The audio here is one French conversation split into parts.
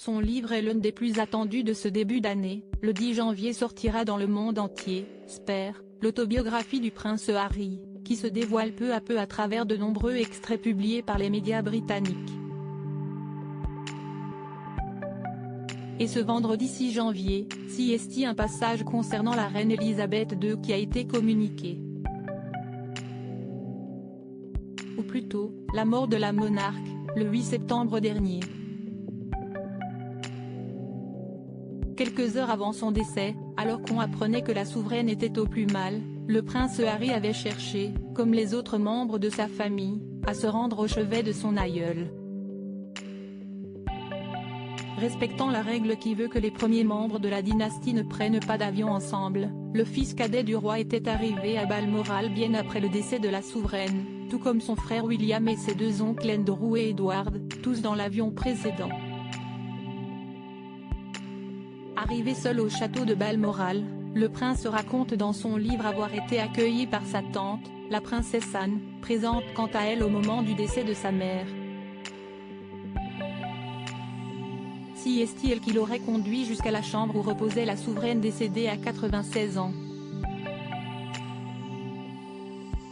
Son livre est l'un des plus attendus de ce début d'année. Le 10 janvier sortira dans le monde entier, Spare, l'autobiographie du prince Harry, qui se dévoile peu à peu à travers de nombreux extraits publiés par les médias britanniques. Et ce vendredi 6 janvier, CST un passage concernant la reine Elisabeth II qui a été communiqué. Ou plutôt, la mort de la monarque, le 8 septembre dernier. Quelques heures avant son décès, alors qu'on apprenait que la souveraine était au plus mal, le prince Harry avait cherché, comme les autres membres de sa famille, à se rendre au chevet de son aïeul. Respectant la règle qui veut que les premiers membres de la dynastie ne prennent pas d'avion ensemble, le fils cadet du roi était arrivé à Balmoral bien après le décès de la souveraine, tout comme son frère William et ses deux oncles Andrew et Edward, tous dans l'avion précédent. Arrivé seul au château de Balmoral, le prince raconte dans son livre avoir été accueilli par sa tante, la princesse Anne, présente quant à elle au moment du décès de sa mère. Si est-il qu'il aurait conduit jusqu'à la chambre où reposait la souveraine décédée à 96 ans.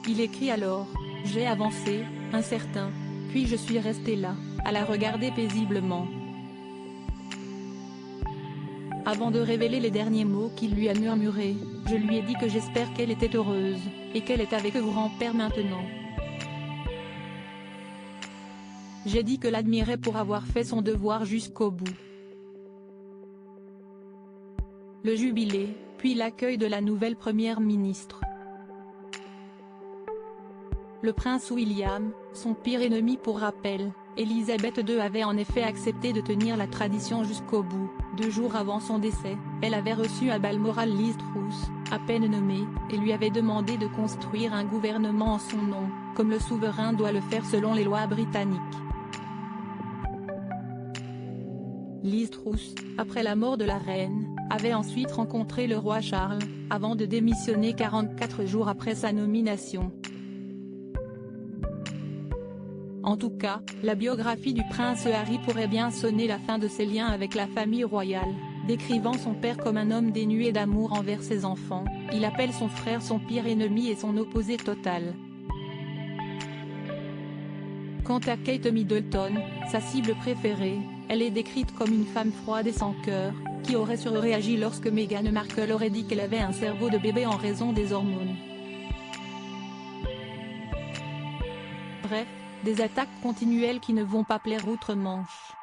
Il écrit alors, « J'ai avancé, incertain, puis je suis resté là, à la regarder paisiblement. » Avant de révéler les derniers mots qu'il lui a murmurés, je lui ai dit que j'espère qu'elle était heureuse, et qu'elle est avec le grand-père maintenant. J'ai dit que l'admirais pour avoir fait son devoir jusqu'au bout. Le jubilé, puis l'accueil de la nouvelle première ministre. Le prince William, son pire ennemi pour rappel, Elisabeth II avait en effet accepté de tenir la tradition jusqu'au bout. 2 jours avant son décès, elle avait reçu à Balmoral Liz Truss, à peine nommée, et lui avait demandé de construire un gouvernement en son nom, comme le souverain doit le faire selon les lois britanniques. Liz Truss, après la mort de la reine, avait ensuite rencontré le roi Charles, avant de démissionner 44 jours après sa nomination. En tout cas, la biographie du prince Harry pourrait bien sonner la fin de ses liens avec la famille royale, décrivant son père comme un homme dénué d'amour envers ses enfants. Il appelle son frère son pire ennemi et son opposé total. Quant à Kate Middleton, sa cible préférée, elle est décrite comme une femme froide et sans cœur, qui aurait surréagi lorsque Meghan Markle aurait dit qu'elle avait un cerveau de bébé en raison des hormones. Bref, des attaques continuelles qui ne vont pas plaire outre-Manche.